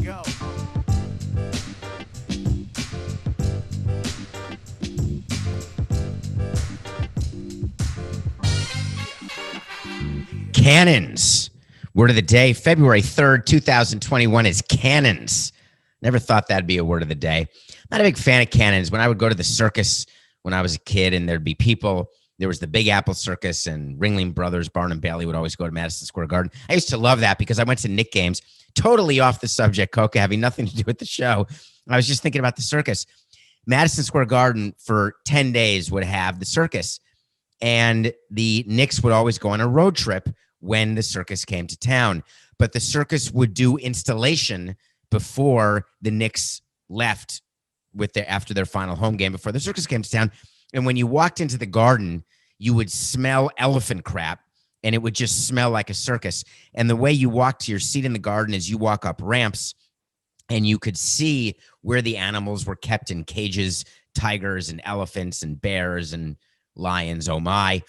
go. Cannons. Word of the day, February 3rd, 2021 is cannons. Never thought that'd be a word of the day. Not a big fan of cannons. When I would go to the circus when I was a kid and there'd be people, there was the Big Apple Circus and Ringling Brothers, Barnum Bailey would always go to Madison Square Garden. I used to love that because I went to Knick games, totally off the subject, Coca, having nothing to do with the show. I was just thinking about the circus. Madison Square Garden for 10 days would have the circus. And the Knicks would always go on a road trip when the circus came to town. But the circus would do installation before the Knicks left after their final home game, before the circus came to town. And when you walked into the garden, you would smell elephant crap, and it would just smell like a circus. And the way you walk to your seat in the garden is you walk up ramps, and you could see where the animals were kept in cages, tigers and elephants and bears and lions, oh my.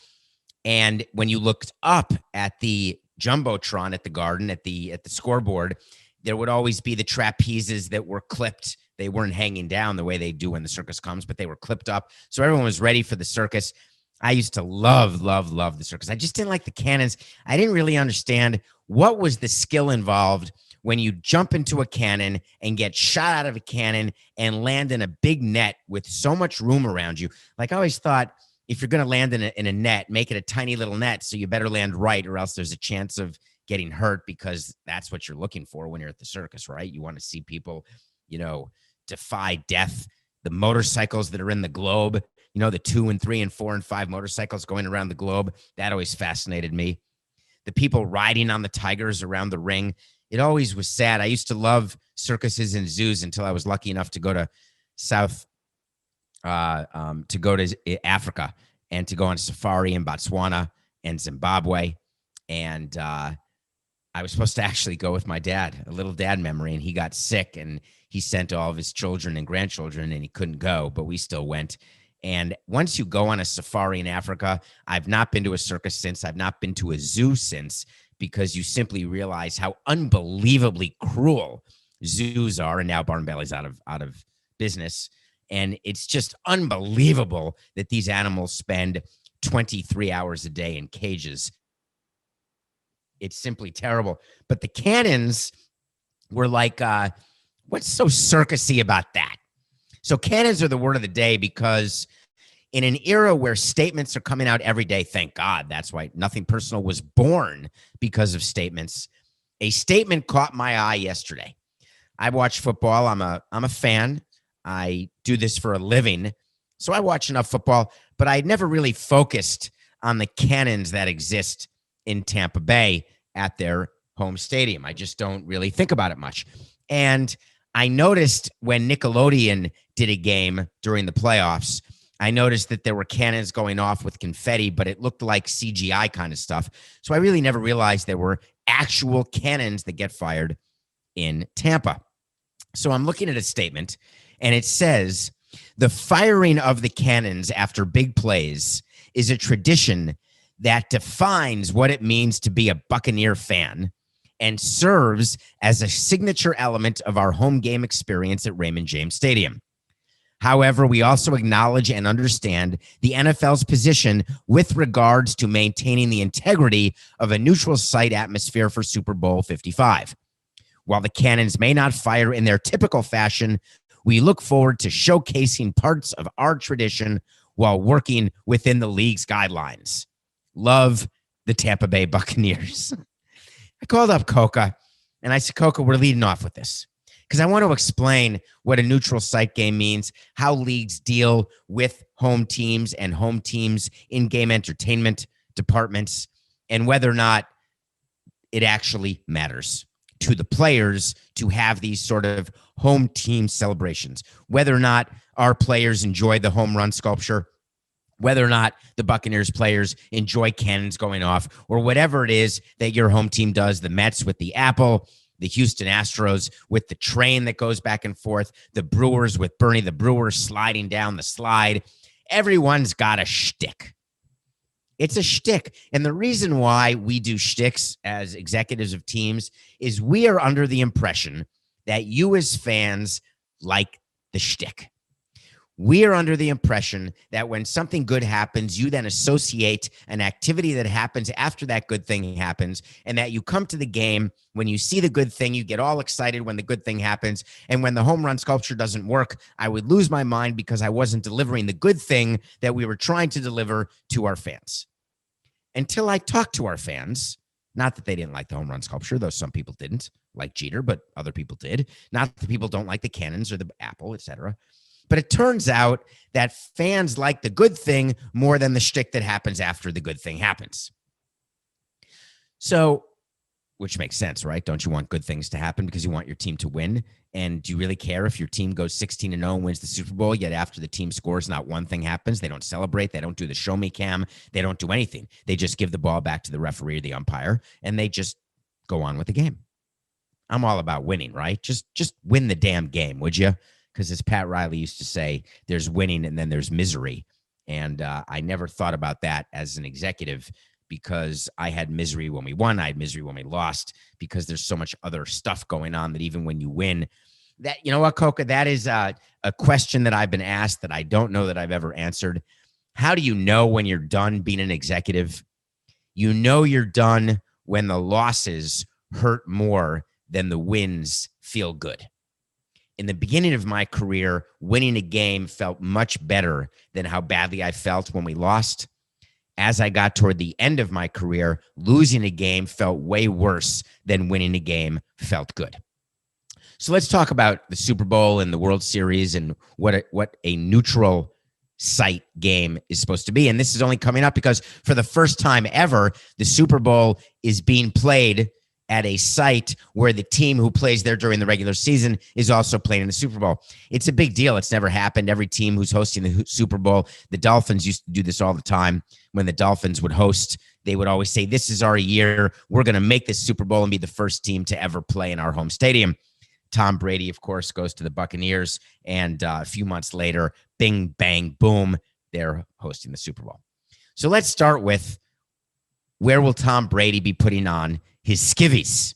And when you looked up at the Jumbotron at the garden, at the scoreboard, there would always be the trapezes that were clipped. They weren't hanging down the way they do when the circus comes, but they were clipped up. So everyone was ready for the circus. I used to love the circus. I just didn't like the cannons. I didn't really understand what was the skill involved when you jump into a cannon and get shot out of a cannon and land in a big net with so much room around you. Like, I always thought, if you're going to land in a net, make it a tiny little net, so you better land right, or else there's a chance of getting hurt, because that's what you're looking for when you're at the circus, right? You want to see people, defy death. The motorcycles that are in the globe, the 2 and 3 and 4 and 5 motorcycles going around the globe, that always fascinated me. The people riding on the tigers around the ring, it always was sad. I used to love circuses and zoos until I was lucky enough to go to Africa and to go on safari in Botswana and Zimbabwe. And I was supposed to actually go with my dad, a little dad memory, and he got sick and he sent all of his children and grandchildren and he couldn't go, but we still went. And once you go on a safari in Africa, I've not been to a circus since, I've not been to a zoo since, because you simply realize how unbelievably cruel zoos are. And now Barnum Bailey's out of business. And it's just unbelievable that these animals spend 23 hours a day in cages. It's simply terrible. But the cannons were like, what's so circusy about that? So cannons are the word of the day because in an era where statements are coming out every day, thank God, that's why Nothing Personal was born, because of statements. A statement caught my eye yesterday. I watch football. I'm a fan. I do this for a living, so I watch enough football, but I never really focused on the cannons that exist in Tampa Bay at their home stadium. I just don't really think about it much. And I noticed when Nickelodeon did a game during the playoffs, I noticed that there were cannons going off with confetti, but it looked like CGI kind of stuff. So I really never realized there were actual cannons that get fired in Tampa. So I'm looking at a statement, and it says, the firing of the cannons after big plays is a tradition that defines what it means to be a Buccaneer fan and serves as a signature element of our home game experience at Raymond James Stadium. However, we also acknowledge and understand the NFL's position with regards to maintaining the integrity of a neutral site atmosphere for Super Bowl 55. While the cannons may not fire in their typical fashion, we look forward to showcasing parts of our tradition while working within the league's guidelines. Love, the Tampa Bay Buccaneers. I called up Coca, and I said, Coca, we're leading off with this because I want to explain what a neutral site game means, how leagues deal with home teams and home teams' in-game entertainment departments, and whether or not it actually matters to the players to have these sort of home team celebrations, whether or not our players enjoy the home run sculpture, whether or not the Buccaneers players enjoy cannons going off, or whatever it is that your home team does, the Mets with the apple, the Houston Astros with the train that goes back and forth, the Brewers with Bernie the Brewer sliding down the slide. Everyone's got a shtick. It's a shtick. And the reason why we do shticks as executives of teams is we are under the impression that you as fans like the shtick. We are under the impression that when something good happens, you then associate an activity that happens after that good thing happens, and that you come to the game, when you see the good thing, you get all excited when the good thing happens. And when the home run sculpture doesn't work, I would lose my mind because I wasn't delivering the good thing that we were trying to deliver to our fans. Until I talked to our fans, not that they didn't like the home run sculpture, though some people didn't, like Jeter, but other people did. Not that people don't like the cannons or the apple, etc. But it turns out that fans like the good thing more than the shtick that happens after the good thing happens. So, which makes sense, right? Don't you want good things to happen because you want your team to win? And do you really care if your team goes 16-0 and wins the Super Bowl, yet after the team scores, not one thing happens? They don't celebrate. They don't do the show me cam. They don't do anything. They just give the ball back to the referee or the umpire, and they just go on with the game. I'm all about winning, right? Just win the damn game, would you? Because as Pat Riley used to say, there's winning and then there's misery. And I never thought about that as an executive because I had misery when we won. I had misery when we lost because there's so much other stuff going on that even when you win, that, you know what, Coca, that is a question that I've been asked that I don't know that I've ever answered. How do you know when you're done being an executive? You know you're done when the losses hurt more than the wins feel good. In the beginning of my career, winning a game felt much better than how badly I felt when we lost. As I got toward the end of my career, losing a game felt way worse than winning a game felt good. So let's talk about the Super Bowl and the World Series and what a neutral site game is supposed to be. And this is only coming up because for the first time ever, the Super Bowl is being played at a site where the team who plays there during the regular season is also playing in the Super Bowl. It's a big deal. It's never happened. Every team who's hosting the Super Bowl, the Dolphins used to do this all the time. When the Dolphins would host, they would always say, this is our year. We're going to make this Super Bowl and be the first team to ever play in our home stadium. Tom Brady, of course, goes to the Buccaneers. And a few months later, bing, bang, boom, they're hosting the Super Bowl. So let's start with, where will Tom Brady be putting on his skivvies?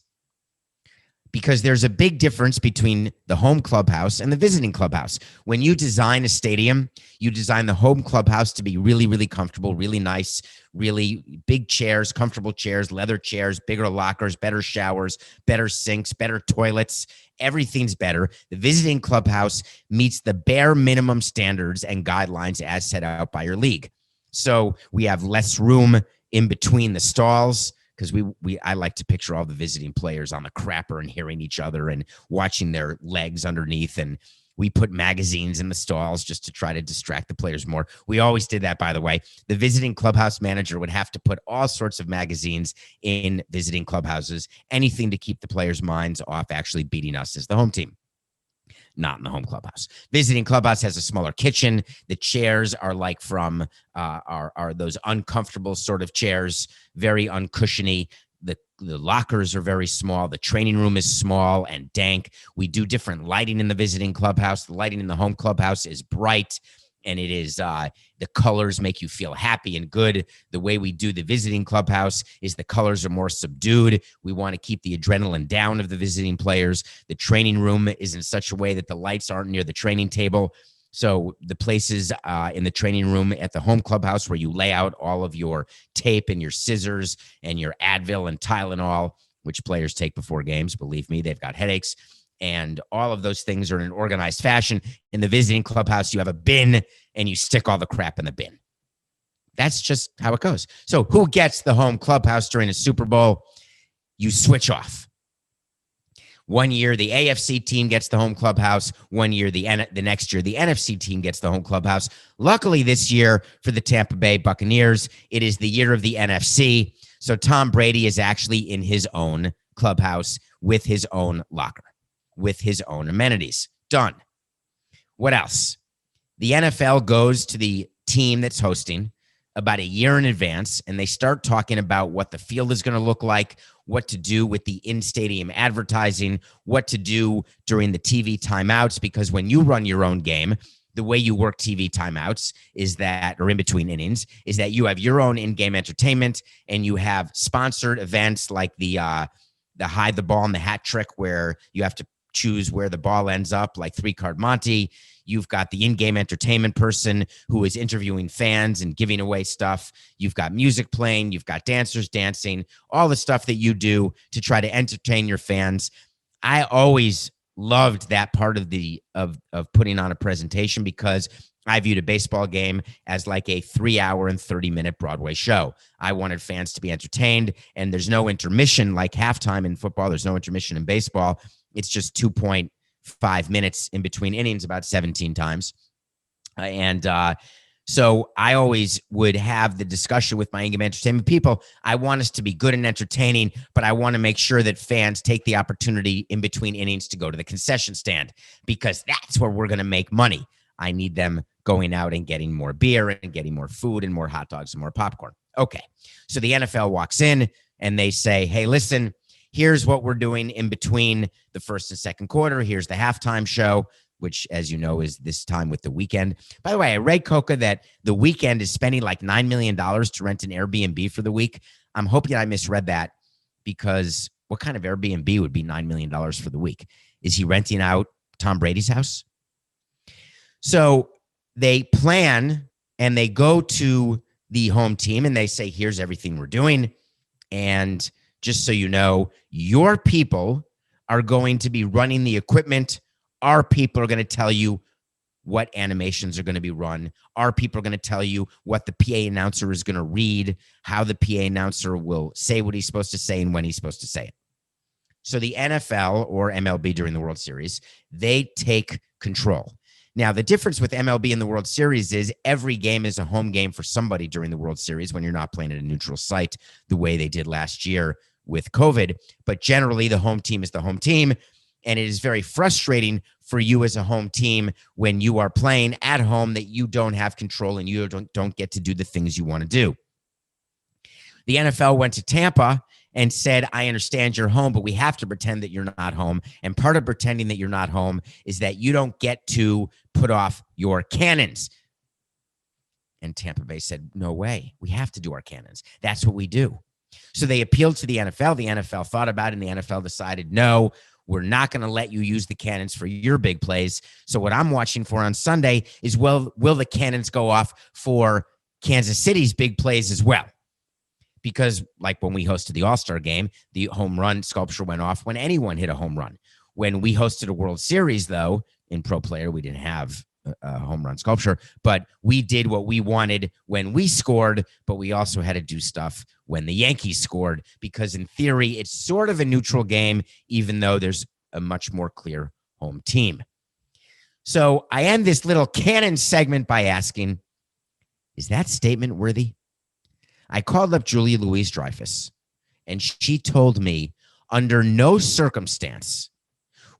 Because there's a big difference between the home clubhouse and the visiting clubhouse. When you design a stadium, you design the home clubhouse to be really, really comfortable, really nice, really big chairs, comfortable chairs, leather chairs, bigger lockers, better showers, better sinks, better toilets. Everything's better. The visiting clubhouse meets the bare minimum standards and guidelines as set out by your league. So we have less room in between the stalls, because I like to picture all the visiting players on the crapper and hearing each other and watching their legs underneath. And we put magazines in the stalls just to try to distract the players more. We always did that, by the way. The visiting clubhouse manager would have to put all sorts of magazines in visiting clubhouses, anything to keep the players' minds off actually beating us as the home team. Not in the home clubhouse. Visiting clubhouse has a smaller kitchen. The chairs are like from are those uncomfortable sort of chairs, very uncushiony. The lockers are very small. The training room is small and dank. We do different lighting in the visiting clubhouse. The lighting in the home clubhouse is bright, and it is the colors make you feel happy and good. The way we do the visiting clubhouse is the colors are more subdued. We want to keep the adrenaline down of the visiting players. The training room is in such a way that the lights aren't near the training table. So the places in the training room at the home clubhouse where you lay out all of your tape and your scissors and your Advil and Tylenol, which players take before games, believe me, they've got headaches. And all of those things are in an organized fashion. In the visiting clubhouse, you have a bin and you stick all the crap in the bin. That's just how it goes. So who gets the home clubhouse during a Super Bowl? You switch off. One year, the AFC team gets the home clubhouse. One year, the next year, the NFC team gets the home clubhouse. Luckily, this year for the Tampa Bay Buccaneers, it is the year of the NFC. So Tom Brady is actually in his own clubhouse with his own locker, with his own amenities. Done. What else? The NFL goes to the team that's hosting about a year in advance, and they start talking about what the field is going to look like, what to do with the in-stadium advertising, what to do during the TV timeouts, because when you run your own game, the way you work TV timeouts is that, or in between innings, is that you have your own in-game entertainment and you have sponsored events like the hide the ball and the hat trick, where you have to choose where the ball ends up, like 3-Card Monte. You've got the in-game entertainment person who is interviewing fans and giving away stuff. You've got music playing. You've got dancers dancing, all the stuff that you do to try to entertain your fans. I always loved that part of of putting on a presentation because I viewed a baseball game as like a 3-hour and 30-minute Broadway show. I wanted fans to be entertained, and there's no intermission like halftime in football. There's no intermission in baseball. It's just 2.5 minutes in between innings about 17 times. So I always would have the discussion with my in-game entertainment people. I want us to be good and entertaining, but I want to make sure that fans take the opportunity in between innings to go to the concession stand because that's where we're going to make money. I need them going out and getting more beer and getting more food and more hot dogs and more popcorn. Okay, so the NFL walks in and they say, hey, listen, here's what we're doing in between the first and second quarter. Here's the halftime show, which, as you know, is this time with the Weeknd. By the way, I read, Coca, that the Weeknd is spending like $9 million to rent an Airbnb for the week. I'm hoping I misread that because what kind of Airbnb would be $9 million for the week? Is he renting out Tom Brady's house? So they plan and they go to the home team and they say, here's everything we're doing. And just so you know, your people are going to be running the equipment. Our people are going to tell you what animations are going to be run. Our people are going to tell you what the PA announcer is going to read, how the PA announcer will say what he's supposed to say and when he's supposed to say it. So the NFL or MLB during the World Series, they take control. Now, the difference with MLB and the World Series is every game is a home game for somebody during the World Series when you're not playing at a neutral site the way they did last year with COVID. But generally, the home team is the home team. And it is very frustrating for you as a home team when you are playing at home that you don't have control and you don't get to do the things you want to do. The NFL went to Tampa and said, I understand you're home, but we have to pretend that you're not home. And part of pretending that you're not home is that you don't get to put off your cannons. And Tampa Bay said, no way. We have to do our cannons. That's what we do. So they appealed to the NFL. The NFL thought about it, and the NFL decided, no, we're not going to let you use the cannons for your big plays. So what I'm watching for on Sunday is, will the cannons go off for Kansas City's big plays as well? Because like when we hosted the All-Star game, the home run sculpture went off when anyone hit a home run. When we hosted a World Series, though, in Pro Player, we didn't have a home run sculpture, but we did what we wanted when we scored, but we also had to do stuff when the Yankees scored because in theory, it's sort of a neutral game, even though there's a much more clear home team. So I end this little cannon segment by asking, is that statement worthy? I called up Julia Louis-Dreyfus, and she told me under no circumstance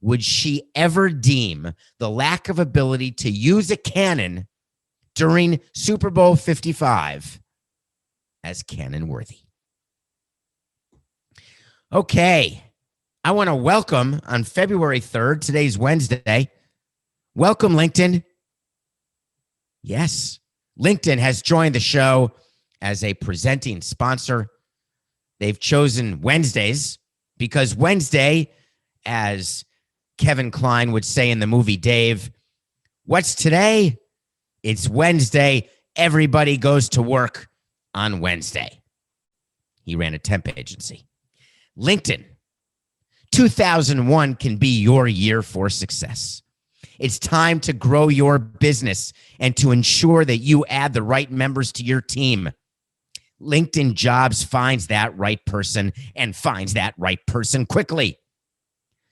would she ever deem the lack of ability to use a cannon during Super Bowl 55 as cannon worthy. Okay, I want to welcome on February 3rd, today's Wednesday, welcome LinkedIn. Yes, LinkedIn has joined the show as a presenting sponsor. They've chosen Wednesdays because Wednesday, as Kevin Kline would say in the movie Dave, what's today? It's Wednesday. Everybody goes to work on Wednesday. He ran a temp agency. LinkedIn, 2001 can be your year for success. It's time to grow your business and to ensure that you add the right members to your team. LinkedIn Jobs finds that right person and finds that right person quickly.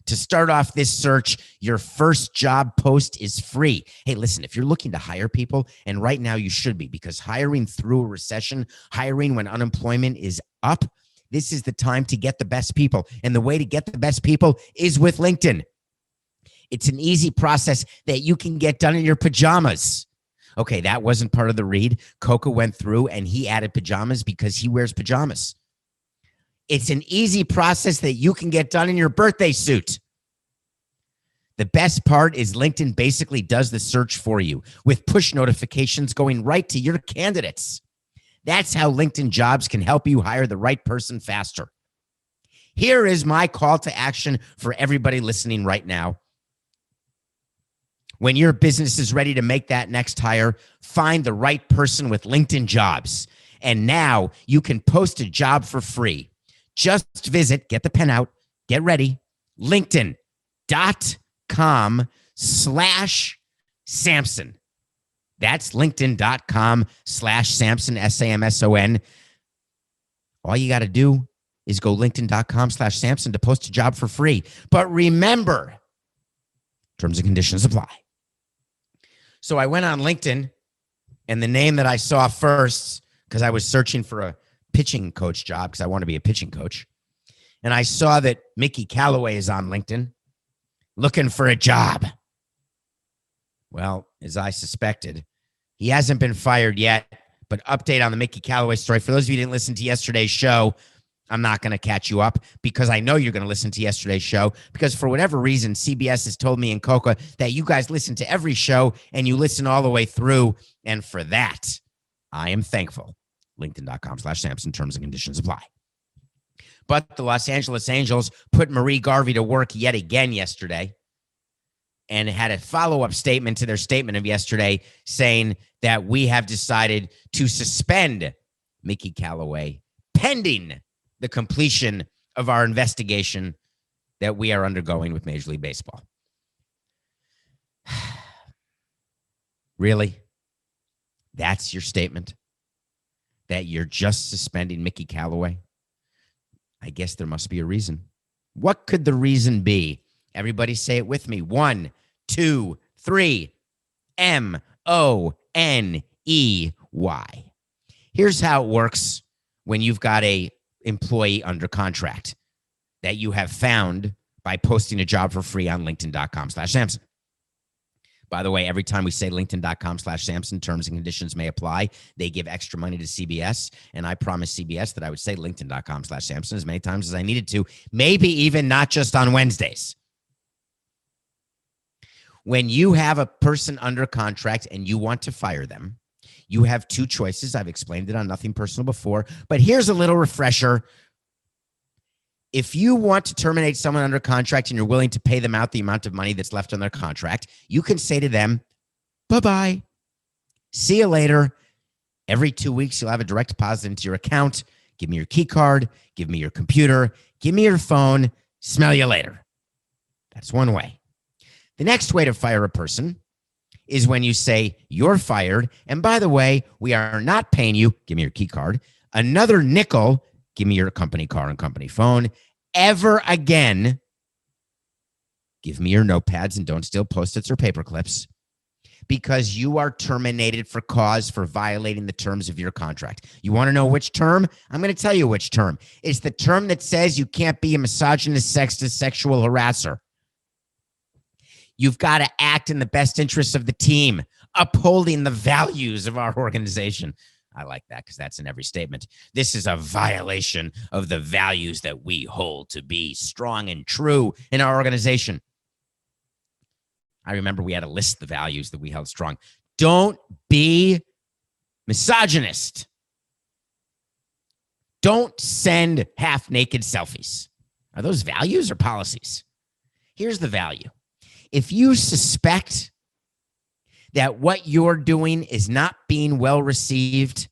To start off this search, your first job post is free. Hey, listen, if you're looking to hire people, and right now you should be, because hiring through a recession, hiring when unemployment is up, this is the time to get the best people. And the way to get the best people is with LinkedIn. It's an easy process that you can get done in your pajamas. Okay, that wasn't part of the read. Coca went through and he added pajamas because he wears pajamas. It's an easy process that you can get done in your birthday suit. The best part is LinkedIn basically does the search for you with push notifications going right to your candidates. That's how LinkedIn Jobs can help you hire the right person faster. Here is my call to action for everybody listening right now. When your business is ready to make that next hire, find the right person with LinkedIn Jobs. And now you can post a job for free. Just visit, get the pen out, get ready, LinkedIn.com/Samson. That's LinkedIn.com/Samson, SAMSON. All you got to do is go LinkedIn.com/Samson to post a job for free. But remember, terms and conditions apply. So I went on LinkedIn, and the name that I saw first, because I was searching for a pitching coach job because I want to be a pitching coach, and I saw that Mickey Callaway is on LinkedIn looking for a job. Well, as I suspected, he hasn't been fired yet, but update on the Mickey Callaway story. For those of you who didn't listen to yesterday's show, I'm not going to catch you up because I know you're going to listen to yesterday's show because for whatever reason, CBS has told me and Coca that you guys listen to every show and you listen all the way through. And for that, I am thankful. LinkedIn.com/Samson, terms and conditions apply. But the Los Angeles Angels put Marie Garvey to work yet again yesterday and had a follow-up statement to their statement of yesterday saying that we have decided to suspend Mickey Callaway pending the completion of our investigation that we are undergoing with Major League Baseball. Really? That's your statement? That you're just suspending Mickey Callaway? I guess there must be a reason. What could the reason be? Everybody say it with me. 1, 2, 3. MONEY. Here's how it works when you've got a employee under contract that you have found by posting a job for free on LinkedIn.com/Samson. By the way, every time we say LinkedIn.com/Samson, terms and conditions may apply. They give extra money to CBS, and I promised CBS that I would say LinkedIn.com/Samson as many times as I needed to, maybe even not just on Wednesdays. When you have a person under contract and you want to fire them, you have two choices. I've explained it on Nothing Personal before, but here's a little refresher. If you want to terminate someone under contract and you're willing to pay them out the amount of money that's left on their contract, you can say to them, bye-bye, see you later. Every 2 weeks, you'll have a direct deposit into your account. Give me your key card. Give me your computer. Give me your phone. Smell you later. That's one way. The next way to fire a person is when you say, you're fired. And by the way, we are not paying you. Give me your key card. Another nickel. Give me your company car and company phone. Ever again. Give me your notepads and don't steal Post-its or paper clips because you are terminated for cause for violating the terms of your contract. You want to know which term? I'm going to tell you which term. It's the term that says you can't be a misogynist, sexist, sexual harasser. You've got to act in the best interests of the team, upholding the values of our organization. I like that because that's in every statement. This is a violation of the values that we hold to be strong and true in our organization. I remember we had to list the values that we held strong. Don't be misogynist. Don't send half-naked selfies. Are those values or policies? Here's the value. If you suspect that what you're doing is not being well received,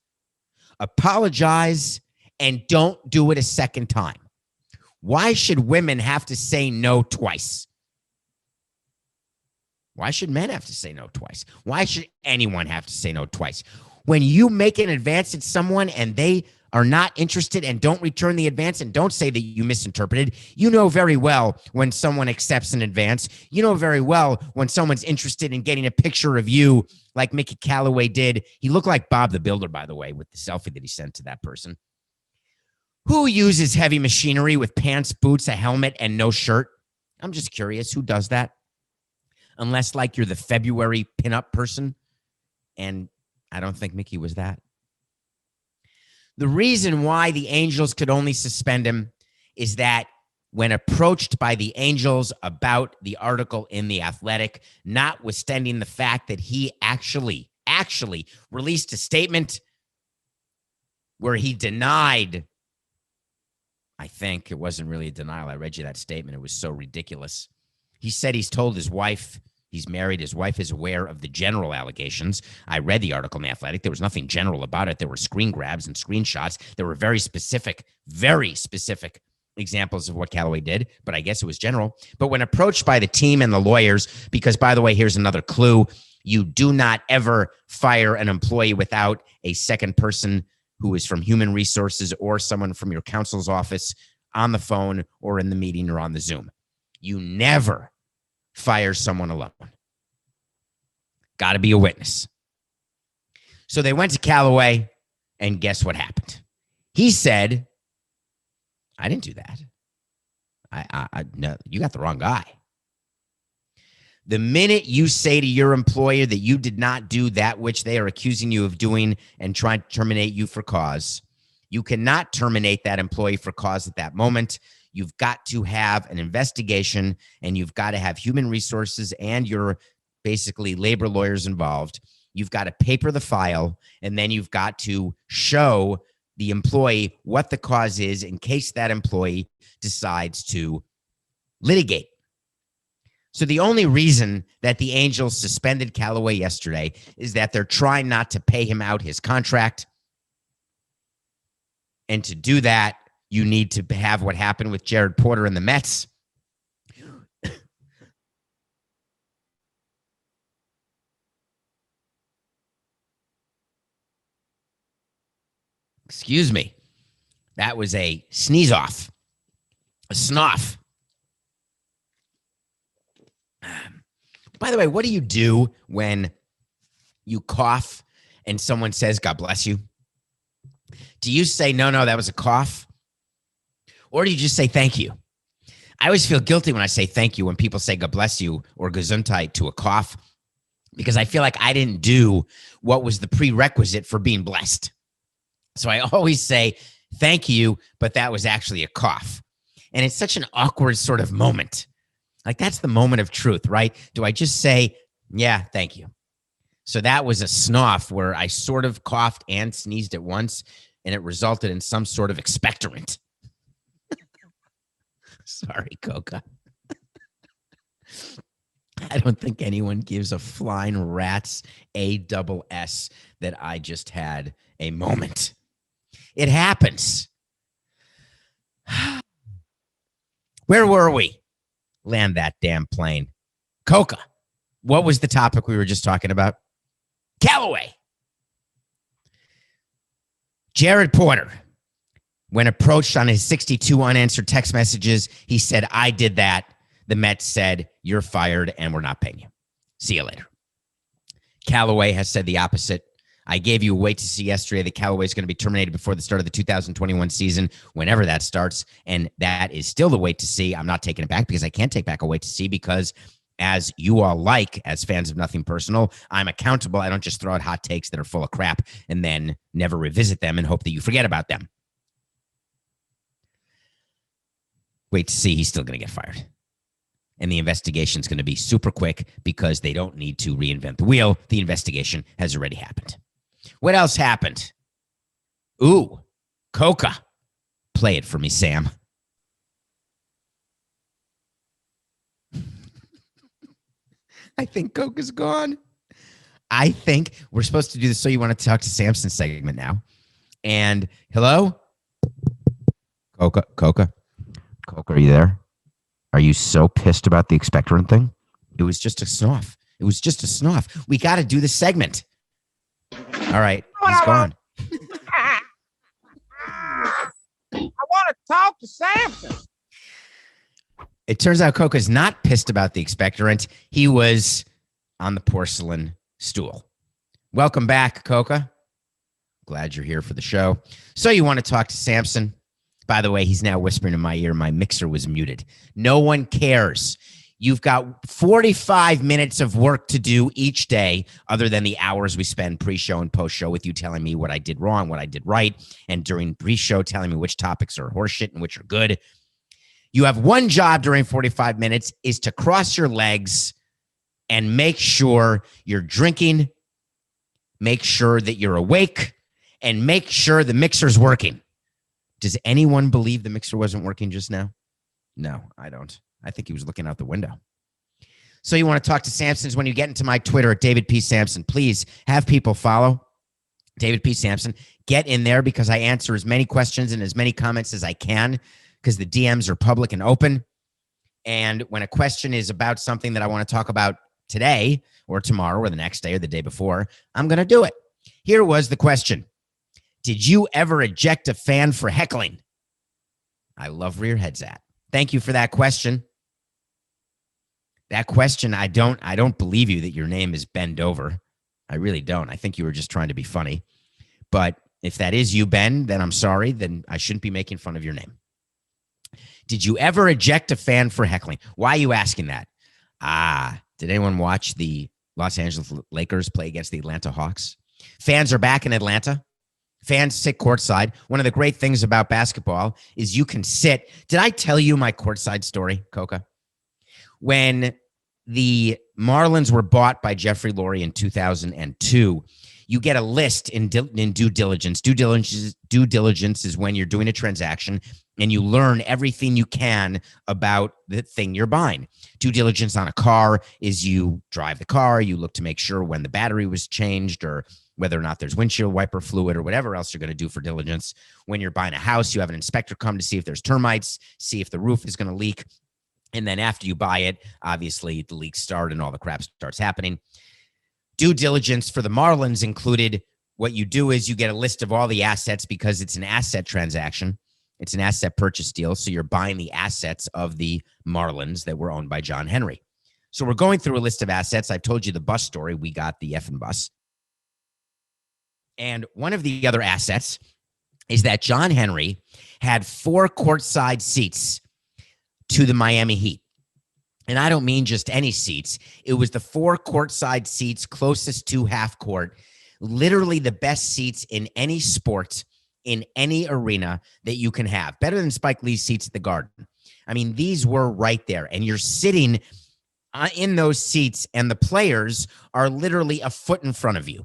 apologize and don't do it a second time. Why should women have to say no twice? Why should men have to say no twice? Why should anyone have to say no twice? When you make an advance at someone and they are not interested and don't return the advance and don't say that you misinterpreted, you know very well when someone accepts an advance. You know very well when someone's interested in getting a picture of you like Mickey Callaway did. He looked like Bob the Builder, by the way, with the selfie that he sent to that person. Who uses heavy machinery with pants, boots, a helmet, and no shirt? I'm just curious, who does that? Unless like you're the February pinup person. And I don't think Mickey was that. The reason why the Angels could only suspend him is that when approached by the Angels about the article in The Athletic, notwithstanding the fact that he actually released a statement where he denied I think it wasn't really a denial. I read you that statement. It was so ridiculous. He said he's told his wife he's married. His wife is aware of the general allegations. I read the article in The Athletic. There was nothing general about it. There were screen grabs and screenshots. There were very specific examples of what Callaway did, but I guess it was general. But when approached by the team and the lawyers, because by the way, here's another clue. You do not ever fire an employee without a second person who is from human resources or someone from your counsel's office on the phone or in the meeting or on the Zoom. You never fire someone alone. Got to be a witness. So they went to Callaway, and guess what happened? He said, I didn't do that. No, you got the wrong guy. The minute you say to your employer that you did not do that which they are accusing you of doing and trying to terminate you for cause, you cannot terminate that employee for cause at that moment. You've got to have an investigation, and you've got to have human resources and your basically labor lawyers involved. You've got to paper the file, and then you've got to show the employee what the cause is in case that employee decides to litigate. So the only reason that the Angels suspended Callaway yesterday is that they're trying not to pay him out his contract. And to do that, you need to have what happened with Jared Porter and the Mets. Excuse me. That was a sneeze off, a snuff. By the way, what do you do when you cough and someone says, God bless you? Do you say, no, that was a cough? Or do you just say thank you? I always feel guilty when I say thank you when people say God bless you or gesundheit to a cough, because I feel like I didn't do what was the prerequisite for being blessed. So I always say thank you, but that was actually a cough. And it's such an awkward sort of moment. Like, that's the moment of truth, right? Do I just say, yeah, thank you? So that was a snuff where I sort of coughed and sneezed at once, and it resulted in some sort of expectorant. Sorry, Coca. I don't think anyone gives a flying rat's ASS that I just had a moment. It happens. Where were we? Land that damn plane. Coca, what was the topic we were just talking about? Callaway. Jared Porter, when approached on his 62 unanswered text messages, he said, I did that. The Mets said, you're fired and we're not paying you. See you later. Callaway has said the opposite. I gave you a wait to see yesterday that Callaway is going to be terminated before the start of the 2021 season, whenever that starts. And that is still the wait to see. I'm not taking it back because I can't take back a wait to see because, as you all like, as fans of Nothing Personal, I'm accountable. I don't just throw out hot takes that are full of crap and then never revisit them and hope that you forget about them. Wait to see. He's still going to get fired. And the investigation is going to be super quick because they don't need to reinvent the wheel. The investigation has already happened. What else happened? Ooh, Coca. Play it for me, Sam. I think Coca's gone. I think we're supposed to do this So You Want to Talk to Samson segment now. And hello? Coca, are you there? Are you so pissed about the expectorant thing? It was just a snuff. We got to do the segment. All right, he's gone. I want to talk to Samson. It turns out Coca's not pissed about the expectorant. He was on the porcelain stool. Welcome back, Coca. Glad you're here for the show. So you want to talk to Samson? By the way, he's now whispering in my ear, my mixer was muted. No one cares. You've got 45 minutes of work to do each day, other than the hours we spend pre-show and post-show with you telling me what I did wrong, what I did right, and during pre-show telling me which topics are horseshit and which are good. You have one job during 45 minutes is to cross your legs and make sure you're drinking, make sure that you're awake, and make sure the mixer's working. Does anyone believe the mixer wasn't working just now? No, I don't. I think he was looking out the window. So you want to talk to Samson's when you get into my Twitter at David P. Samson. Please have people follow David P. Samson. Get in there because I answer as many questions and as many comments as I can because the DMs are public and open. And when a question is about something that I want to talk about today or tomorrow or the next day or the day before, I'm going to do it. Here was the question. Did you ever eject a fan for heckling? I love where your head's at. Thank you for that question. That question, I don't believe you that your name is Bend Over. I really don't. I think you were just trying to be funny. But if that is you, Ben, then I'm sorry. Then I shouldn't be making fun of your name. Did you ever eject a fan for heckling? Why are you asking that? Did anyone watch the Los Angeles Lakers play against the Atlanta Hawks? Fans are back in Atlanta. Fans sit courtside. One of the great things about basketball is you can sit. Did I tell you my courtside story, Coca? When the Marlins were bought by Jeffrey Lurie in 2002, you get a list in due diligence. Due diligence is when you're doing a transaction and you learn everything you can about the thing you're buying. Due diligence on a car is you drive the car, you look to make sure when the battery was changed or whether or not there's windshield wiper fluid or whatever else you're going to do for diligence. When you're buying a house, you have an inspector come to see if there's termites, see if the roof is going to leak. And then after you buy it, obviously the leaks start and all the crap starts happening. Due diligence for the Marlins included what you do is you get a list of all the assets because it's an asset transaction. It's an asset purchase deal. So you're buying the assets of the Marlins that were owned by John Henry. So we're going through a list of assets. I've told you the bus story. We got the effing bus. And one of the other assets is that John Henry had 4 courtside seats to the Miami Heat. And I don't mean just any seats. It was the 4 courtside seats closest to half court, literally the best seats in any sport, in any arena that you can have. Better than Spike Lee's seats at the Garden. I mean, these were right there. And you're sitting in those seats, and the players are literally a foot in front of you.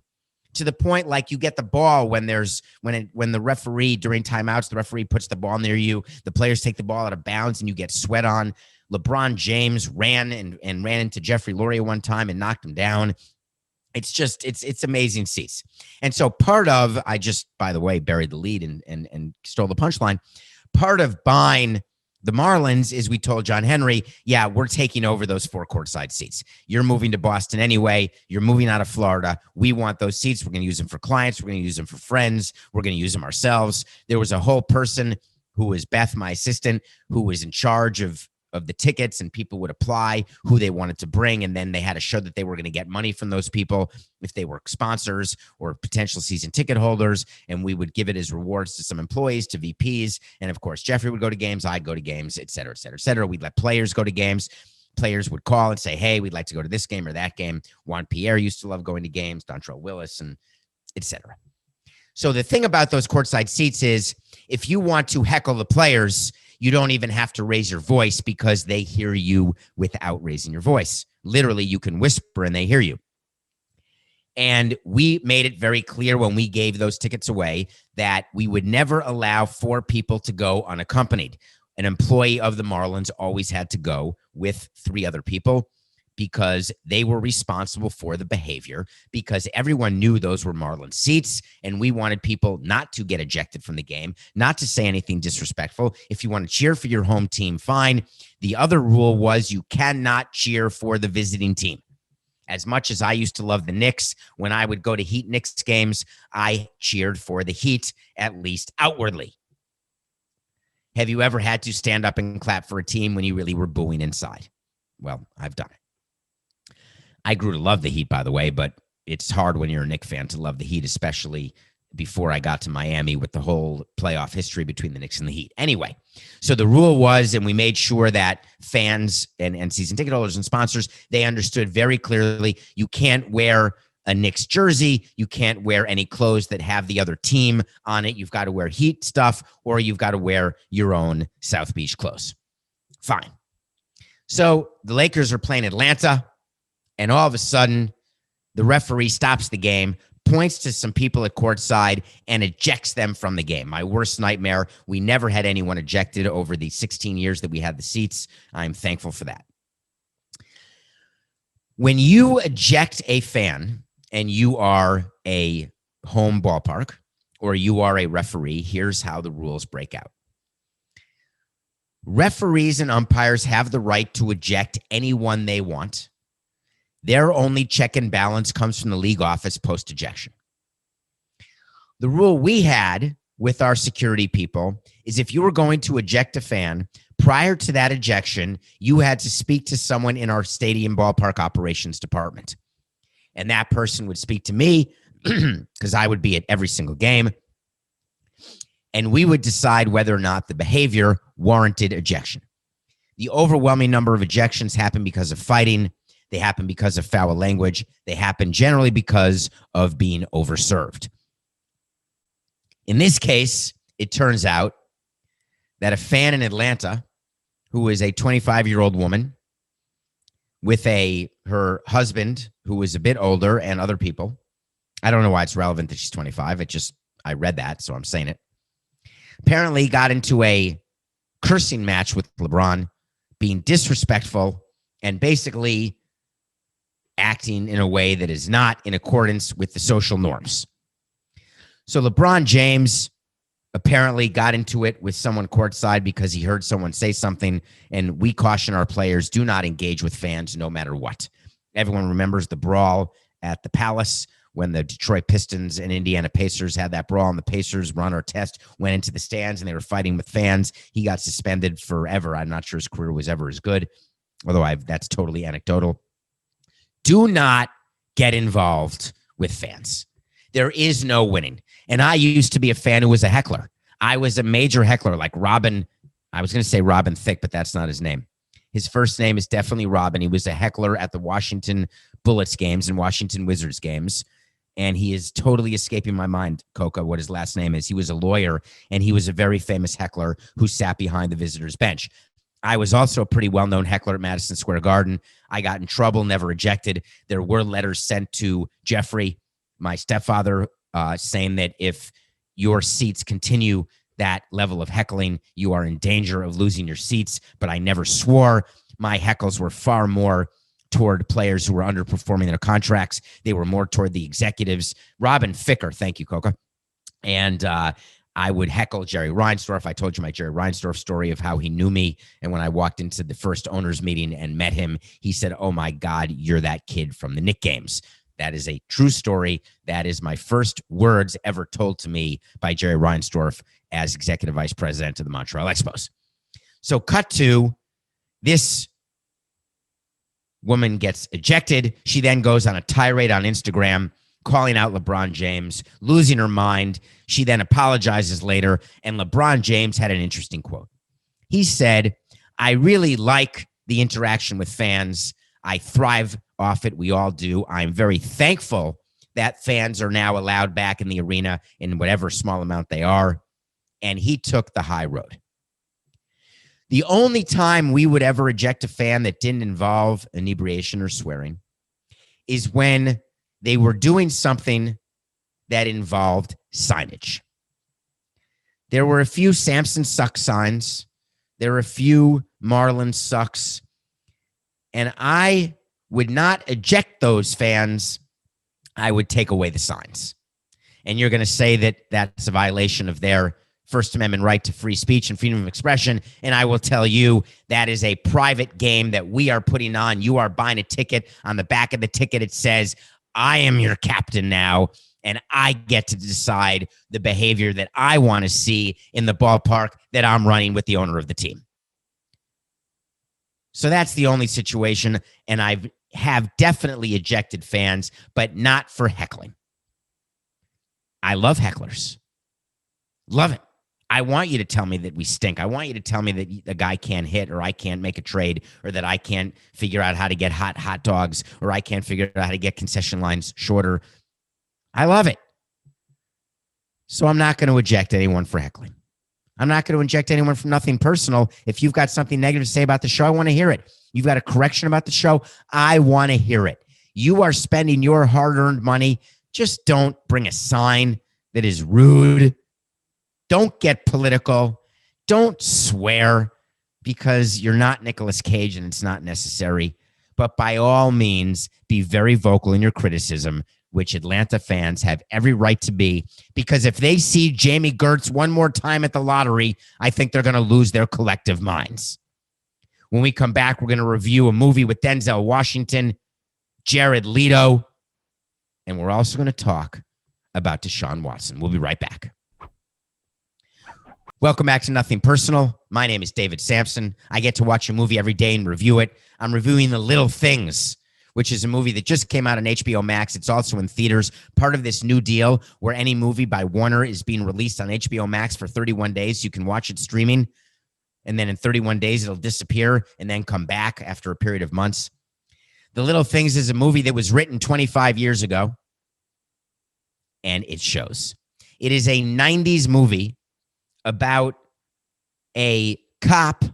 To the point like you get the ball when the referee during timeouts, the referee puts the ball near you, the players take the ball out of bounds and you get sweat on. LeBron James ran into Jeffrey Lurie one time and knocked him down. It's amazing seats. And so I just, by the way, buried the lead and stole the punchline. Part of buying the Marlins is we told John Henry, yeah, we're taking over those 4 courtside seats. You're moving to Boston anyway. You're moving out of Florida. We want those seats. We're going to use them for clients. We're going to use them for friends. We're going to use them ourselves. There was a whole person who was Beth, my assistant, who was in charge of the tickets, and people would apply who they wanted to bring. And then they had to show that they were going to get money from those people if they were sponsors or potential season ticket holders. And we would give it as rewards to some employees, to VPs. And of course, Jeffrey would go to games. I'd go to games, et cetera, et cetera, et cetera. We'd let players go to games. Players would call and say, hey, we'd like to go to this game or that game. Juan Pierre used to love going to games, Dontrell Willis, and et cetera. So the thing about those courtside seats is if you want to heckle the players, you don't even have to raise your voice because they hear you without raising your voice. Literally, you can whisper and they hear you. And we made it very clear when we gave those tickets away that we would never allow 4 people to go unaccompanied. An employee of the Marlins always had to go with 3 other people because they were responsible for the behavior, because everyone knew those were Marlins seats, and we wanted people not to get ejected from the game, not to say anything disrespectful. If you want to cheer for your home team, fine. The other rule was you cannot cheer for the visiting team. As much as I used to love the Knicks, when I would go to Heat Knicks games, I cheered for the Heat, at least outwardly. Have you ever had to stand up and clap for a team when you really were booing inside? Well, I've done it. I grew to love the Heat, by the way, but it's hard when you're a Knicks fan to love the Heat, especially before I got to Miami with the whole playoff history between the Knicks and the Heat. Anyway, so the rule was, and we made sure that fans and season ticket holders and sponsors, they understood very clearly, you can't wear a Knicks jersey. You can't wear any clothes that have the other team on it. You've got to wear Heat stuff, or you've got to wear your own South Beach clothes. Fine. So the Lakers are playing Atlanta. And all of a sudden, the referee stops the game, points to some people at courtside and ejects them from the game. My worst nightmare. We never had anyone ejected over the 16 years that we had the seats. I'm thankful for that. When you eject a fan and you are a home ballpark or you are a referee, here's how the rules break out. Referees and umpires have the right to eject anyone they want. Their only check and balance comes from the league office post-ejection. The rule we had with our security people is if you were going to eject a fan, prior to that ejection, you had to speak to someone in our stadium ballpark operations department. And that person would speak to me because I would be at every single game. And we would decide whether or not the behavior warranted ejection. The overwhelming number of ejections happen because of fighting. They happen because of foul language. They happen generally because of being overserved. In this case, it turns out that a fan in Atlanta who is a 25-year-old woman with her husband who is a bit older and other people. I don't know why it's relevant that she's 25. I read that, so I'm saying it. Apparently got into a cursing match with LeBron, being disrespectful and basically acting in a way that is not in accordance with the social norms. So LeBron James apparently got into it with someone courtside because he heard someone say something, and we caution our players, do not engage with fans no matter what. Everyone remembers the brawl at the Palace when the Detroit Pistons and Indiana Pacers had that brawl, and the Pacers, Ron Artest, went into the stands and they were fighting with fans. He got suspended forever. I'm not sure his career was ever as good, although that's totally anecdotal. Do not get involved with fans. There is no winning. And I used to be a fan who was a heckler. I was a major heckler, like Robin. I was going to say Robin Thicke, but that's not his name. His first name is definitely Robin. He was a heckler at the Washington Bullets games and Washington Wizards games. And he is totally escaping my mind, Coca, what his last name is. He was a lawyer, and he was a very famous heckler who sat behind the visitors' bench. I was also a pretty well-known heckler at Madison Square Garden. I got in trouble, never ejected. There were letters sent to Jeffrey, my stepfather, saying that if your seats continue that level of heckling, you are in danger of losing your seats. But I never swore. My heckles were far more toward players who were underperforming their contracts. They were more toward the executives. Robin Ficker, thank you, Coca. And I would heckle Jerry Reinsdorf. I told you my Jerry Reinsdorf story of how he knew me. And when I walked into the first owners meeting and met him, he said, "Oh my God, you're that kid from the Knick games." That is a true story. That is my first words ever told to me by Jerry Reinsdorf as executive vice president of the Montreal Expos. So cut to this woman gets ejected. She then goes on a tirade on Instagram, calling out LeBron James, losing her mind. She then apologizes later, and LeBron James had an interesting quote. He said, "I really like the interaction with fans. I thrive off it. We all do. I'm very thankful that fans are now allowed back in the arena in whatever small amount they are." And he took the high road. The only time we would ever eject a fan that didn't involve inebriation or swearing is when they were doing something that involved signage. There were a few Samson sucks signs. There were a few Marlin sucks. And I would not eject those fans. I would take away the signs. And you're going to say that that's a violation of their First Amendment right to free speech and freedom of expression. And I will tell you that is a private game that we are putting on. You are buying a ticket. On the back of the ticket, it says, "I am your captain now, and I get to decide the behavior that I want to see in the ballpark that I'm running with the owner of the team." So that's the only situation, and I have definitely ejected fans, but not for heckling. I love hecklers. Love it. I want you to tell me that we stink. I want you to tell me that the guy can't hit, or I can't make a trade, or that I can't figure out how to get hot dogs, or I can't figure out how to get concession lines shorter. I love it. So I'm not going to eject anyone for heckling. I'm not going to eject anyone for nothing personal. If you've got something negative to say about the show, I want to hear it. You've got a correction about the show, I want to hear it. You are spending your hard-earned money Just don't bring a sign that is rude. Don't get political. Don't swear because you're not Nicolas Cage and it's not necessary. But by all means, be very vocal in your criticism, which Atlanta fans have every right to be, because if they see Jamie Gertz one more time at the lottery, I think they're going to lose their collective minds. When we come back, we're going to review a movie with Denzel Washington, Jared Leto, and we're also going to talk about Deshaun Watson. We'll be right back. Welcome back to Nothing Personal. My name is David Samson. I get to watch a movie every day and review it. I'm reviewing The Little Things, which is a movie that just came out on HBO Max. It's also in theaters, part of this new deal where any movie by Warner is being released on HBO Max for 31 days. You can watch it streaming, and then in 31 days, it'll disappear and then come back after a period of months. The Little Things is a movie that was written 25 years ago, and it shows. It is a 90s movie about a cop,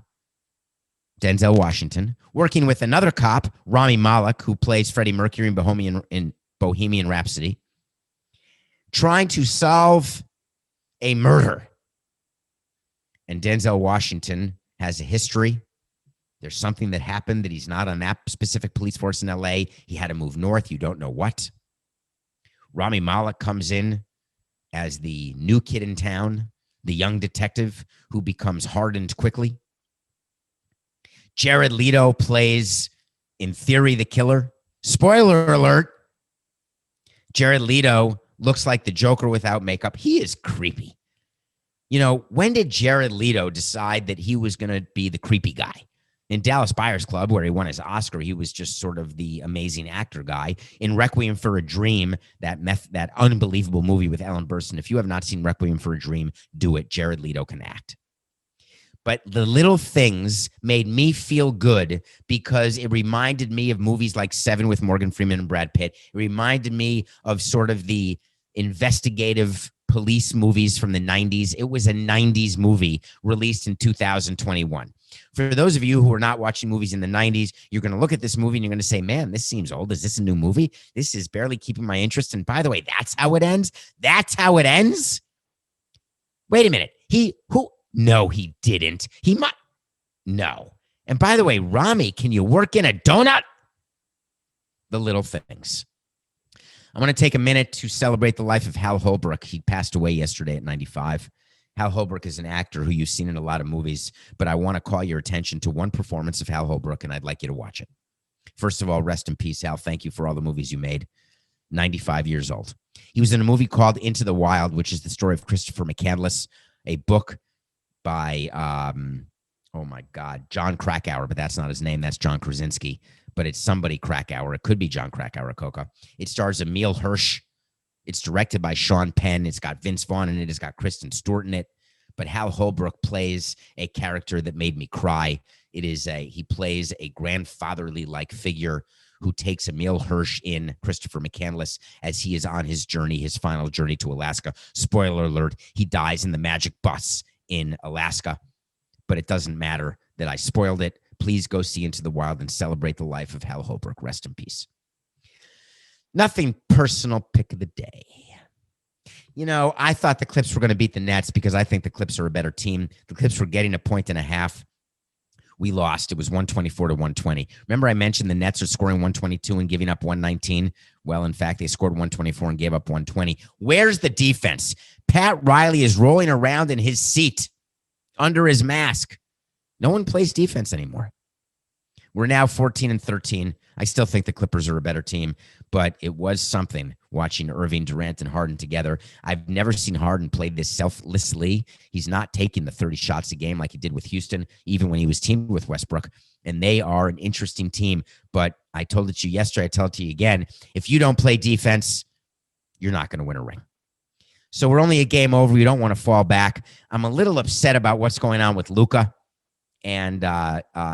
Denzel Washington, working with another cop, Rami Malek, who plays Freddie Mercury in Bohemian Rhapsody, trying to solve a murder. And Denzel Washington has a history. There's something that happened that he's not on that specific police force in LA. He had to move north. You don't know what. Rami Malek comes in as the new kid in town, the young detective who becomes hardened quickly. Jared Leto plays, in theory, the killer. Spoiler alert. Jared Leto looks like the Joker without makeup. He is creepy. You know, when did Jared Leto decide that he was going to be the creepy guy? In Dallas Buyers Club, where he won his Oscar, he was just sort of the amazing actor guy. In Requiem for a Dream, that unbelievable movie with Ellen Burstyn, if you have not seen Requiem for a Dream, do it. Jared Leto can act. But The Little Things made me feel good because it reminded me of movies like Seven with Morgan Freeman and Brad Pitt. It reminded me of sort of the investigative police movies from the 90s. It was a 90s movie released in 2021. For those of you who are not watching movies in the 90s, you're going to look at this movie and you're going to say, man, this seems old. Is this a new movie? This is barely keeping my interest. And by the way, that's how it ends? That's how it ends? Wait a minute. No, he didn't. He might. No. And by the way, Rami, can you work in a donut? The Little Things. I want to take a minute to celebrate the life of Hal Holbrook. He passed away yesterday at 95. Hal Holbrook is an actor who you've seen in a lot of movies, but I want to call your attention to one performance of Hal Holbrook, and I'd like you to watch it. First of all, rest in peace, Hal. Thank you for all the movies you made. 95 years old. He was in a movie called Into the Wild, which is the story of Christopher McCandless, a book by, John Krakauer, but that's not his name. That's John Krasinski, but it's somebody Krakauer. It could be John Krakauer, Coca. It stars Emile Hirsch. It's directed by Sean Penn. It's got Vince Vaughn in it. It's got Kristen Stewart in it. But Hal Holbrook plays a character that made me cry. He plays a grandfatherly-like figure who takes Emile Hirsch in, Christopher McCandless, as he is on his journey, his final journey to Alaska. Spoiler alert, he dies in the magic bus in Alaska. But it doesn't matter that I spoiled it. Please go see Into the Wild and celebrate the life of Hal Holbrook. Rest in peace. Nothing personal, pick of the day. You know, I thought the Clips were going to beat the Nets because I think the Clips are a better team. The Clips were getting 1.5 points. We lost. It was 124-120. Remember I mentioned the Nets are scoring 122 and giving up 119? Well, in fact, they scored 124 and gave up 120. Where's the defense? Pat Riley is rolling around in his seat under his mask. No one plays defense anymore. We're now 14-13. I still think the Clippers are a better team, but it was something watching Irving, Durant, and Harden together. I've never seen Harden play this selflessly. He's not taking the 30 shots a game like he did with Houston, even when he was teamed with Westbrook. And they are an interesting team. But I told it to you yesterday. I tell it to you again. If you don't play defense, you're not going to win a ring. So we're only a game over. You don't want to fall back. I'm a little upset about what's going on with Luka. And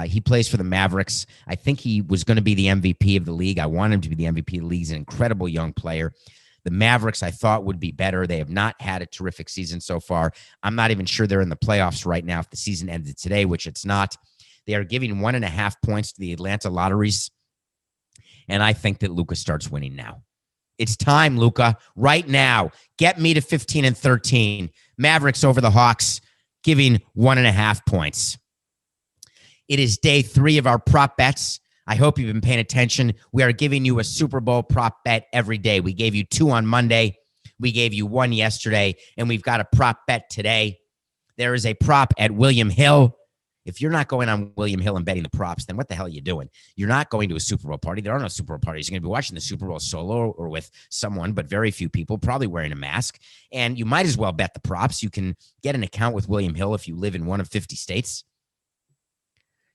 he plays for the Mavericks. I think he was going to be the MVP of the league. I want him to be the MVP of the league. He's an incredible young player. The Mavericks, I thought, would be better. They have not had a terrific season so far. I'm not even sure they're in the playoffs right now if the season ended today, which it's not. They are giving 1.5 points to the Atlanta Lotteries. And I think that Luka starts winning now. It's time, Luka. Right now. Get me to 15-13. Mavericks over the Hawks, giving 1.5 points. It is day 3 of our prop bets. I hope you've been paying attention. We are giving you a Super Bowl prop bet every day. We gave you 2 on Monday. We gave you 1 yesterday, and we've got a prop bet today. There is a prop at William Hill. If you're not going on William Hill and betting the props, then what the hell are you doing? You're not going to a Super Bowl party. There are no Super Bowl parties. You're going to be watching the Super Bowl solo or with someone, but very few people, probably wearing a mask. And you might as well bet the props. You can get an account with William Hill if you live in one of 50 states.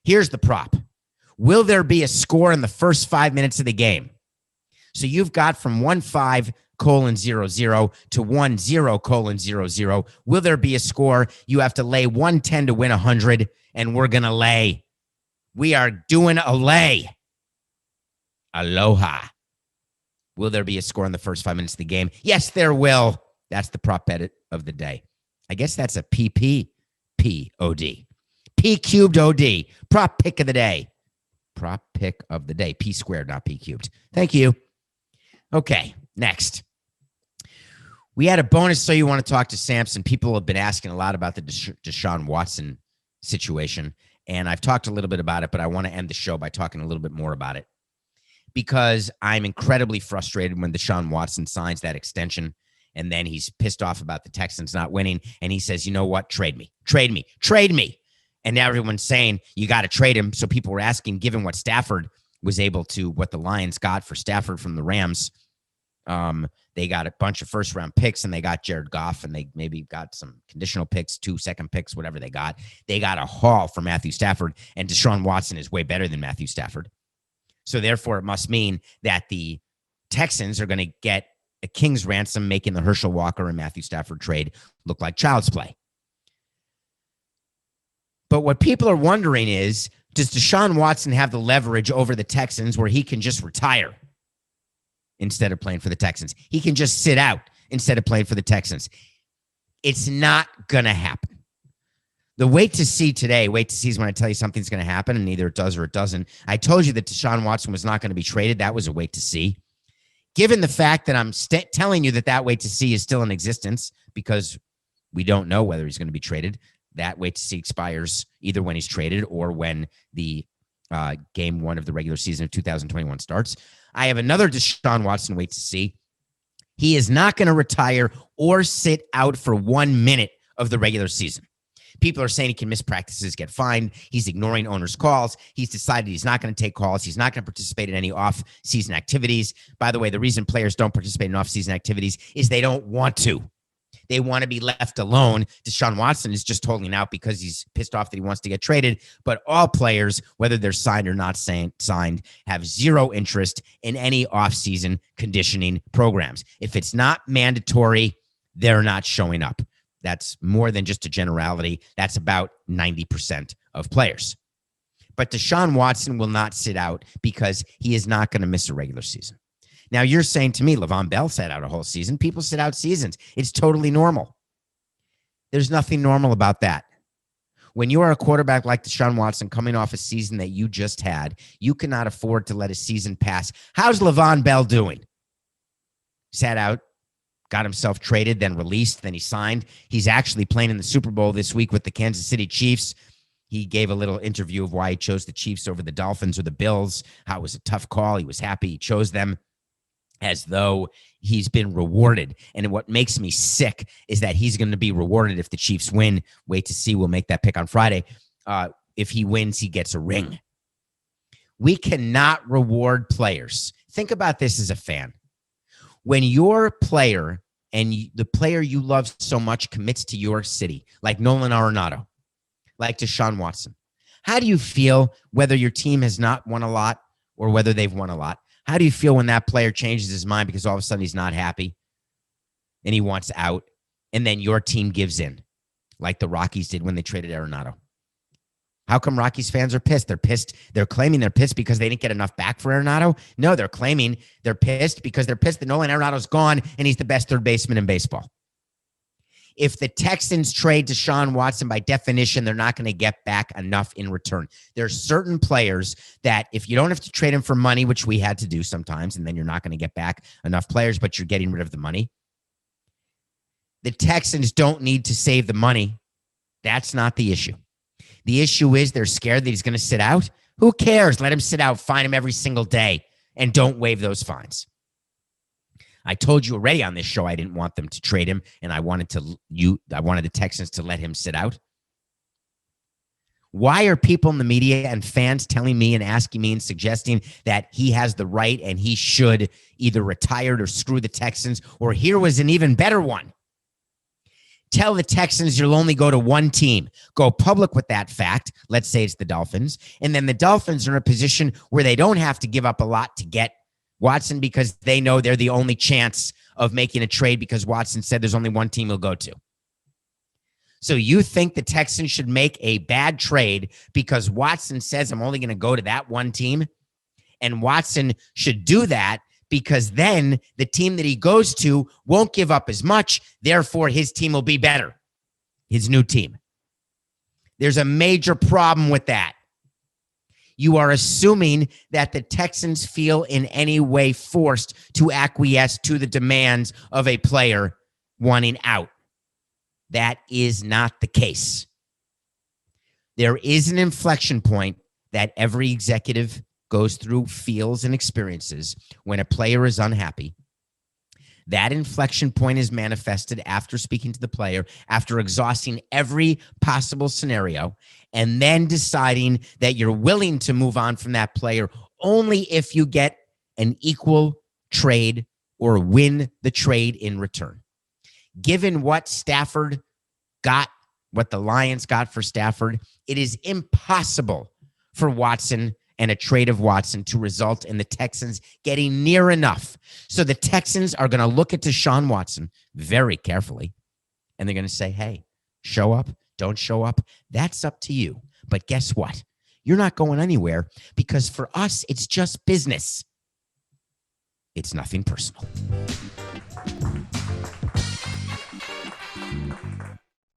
Here's the prop. Will there be a score in the first 5 minutes of the game? So you've got from 15:00 to 10:00. Will there be a score? You have to lay 110 to win 100, and we're going to lay. We are doing a lay. Aloha. Will there be a score in the first 5 minutes of the game? Yes, there will. That's the prop bet of the day. I guess that's a PPPOD. P cubed OD. Prop pick of the day. Prop pick of the day. P squared, not P cubed. Thank you. Okay, next. We had a bonus, so you want to talk to Samson. People have been asking a lot about the Deshaun Watson situation, and I've talked a little bit about it, but I want to end the show by talking a little bit more about it because I'm incredibly frustrated when Deshaun Watson signs that extension, and then he's pissed off about the Texans not winning, and he says, you know what, trade me. And now everyone's saying you got to trade him, so people were asking, given what Stafford was able to, what the Lions got for Stafford from the Rams, they got a bunch of first-round picks, and they got Jared Goff, and they maybe got some conditional picks, 2 second picks, whatever they got. They got a haul for Matthew Stafford, and Deshaun Watson is way better than Matthew Stafford. So therefore, it must mean that the Texans are going to get a king's ransom, making the Herschel Walker and Matthew Stafford trade look like child's play. But what people are wondering is, does Deshaun Watson have the leverage over the Texans where he can just retire instead of playing for the Texans? He can just sit out instead of playing for the Texans. It's not going to happen. The wait to see today, wait to see is when I tell you something's going to happen, and either it does or it doesn't. I told you that Deshaun Watson was not going to be traded. That was a wait to see. Given the fact that I'm telling you that wait to see is still in existence because we don't know whether he's going to be traded, that wait to see expires either when he's traded or when the game 1 of the regular season of 2021 starts. I have another Deshaun Watson wait to see. He is not going to retire or sit out for 1 minute of the regular season. People are saying he can miss practices, get fined. He's ignoring owners' calls. He's decided he's not going to take calls. He's not going to participate in any off-season activities. By the way, the reason players don't participate in off-season activities is they don't want to. They want to be left alone. Deshaun Watson is just holding out because he's pissed off that he wants to get traded. But all players, whether they're signed or not signed, have zero interest in any offseason conditioning programs. If it's not mandatory, they're not showing up. That's more than just a generality. That's about 90% of players. But Deshaun Watson will not sit out because he is not going to miss a regular season. Now, you're saying to me, Le'Veon Bell sat out a whole season. People sit out seasons. It's totally normal. There's nothing normal about that. When you are a quarterback like Deshaun Watson coming off a season that you just had, you cannot afford to let a season pass. How's Le'Veon Bell doing? Sat out, got himself traded, then released, then he signed. He's actually playing in the Super Bowl this week with the Kansas City Chiefs. He gave a little interview of why he chose the Chiefs over the Dolphins or the Bills, how it was a tough call. He was happy he chose them, as though he's been rewarded. And what makes me sick is that he's going to be rewarded if the Chiefs win. Wait to see. We'll make that pick on Friday. If he wins, he gets a ring. We cannot reward players. Think about this as a fan. When your player and the player you love so much commits to your city, like Nolan Arenado, like Deshaun Watson, how do you feel whether your team has not won a lot or whether they've won a lot? How do you feel when that player changes his mind because all of a sudden he's not happy and he wants out, and then your team gives in, like the Rockies did when they traded Arenado? How come Rockies fans are pissed? They're pissed. They're claiming they're pissed because they didn't get enough back for Arenado. No, they're claiming they're pissed because they're pissed that Nolan Arenado's gone and he's the best third baseman in baseball. If the Texans trade Deshaun Watson, by definition, they're not going to get back enough in return. There are certain players that if you don't have to trade them for money, which we had to do sometimes, and then you're not going to get back enough players, but you're getting rid of the money. The Texans don't need to save the money. That's not the issue. The issue is they're scared that he's going to sit out. Who cares? Let him sit out. Fine him every single day, and don't waive those fines. I told you already on this show I didn't want them to trade him, and I wanted the Texans to let him sit out. Why are people in the media and fans telling me and asking me and suggesting that he has the right and he should either retire or screw the Texans? Or here was an even better one. Tell the Texans you'll only go to one team. Go public with that fact. Let's say it's the Dolphins. And then the Dolphins are in a position where they don't have to give up a lot to get Watson because they know they're the only chance of making a trade because Watson said there's only one team he'll go to. So you think the Texans should make a bad trade because Watson says I'm only going to go to that one team? And Watson should do that because then the team that he goes to won't give up as much. Therefore, his team will be better. His new team. There's a major problem with that. You are assuming that the Texans feel in any way forced to acquiesce to the demands of a player wanting out. That is not the case. There is an inflection point that every executive goes through, feels, and experiences when a player is unhappy. That inflection point is manifested after speaking to the player, after exhausting every possible scenario, and then deciding that you're willing to move on from that player only if you get an equal trade or win the trade in return. Given what Stafford got, what the Lions got for Stafford, it is impossible for Watson and a trade of Watson to result in the Texans getting near enough. So the Texans are going to look at Deshaun Watson very carefully, and they're going to say, hey, show up, don't show up. That's up to you. But guess what? You're not going anywhere because for us, it's just business. It's nothing personal.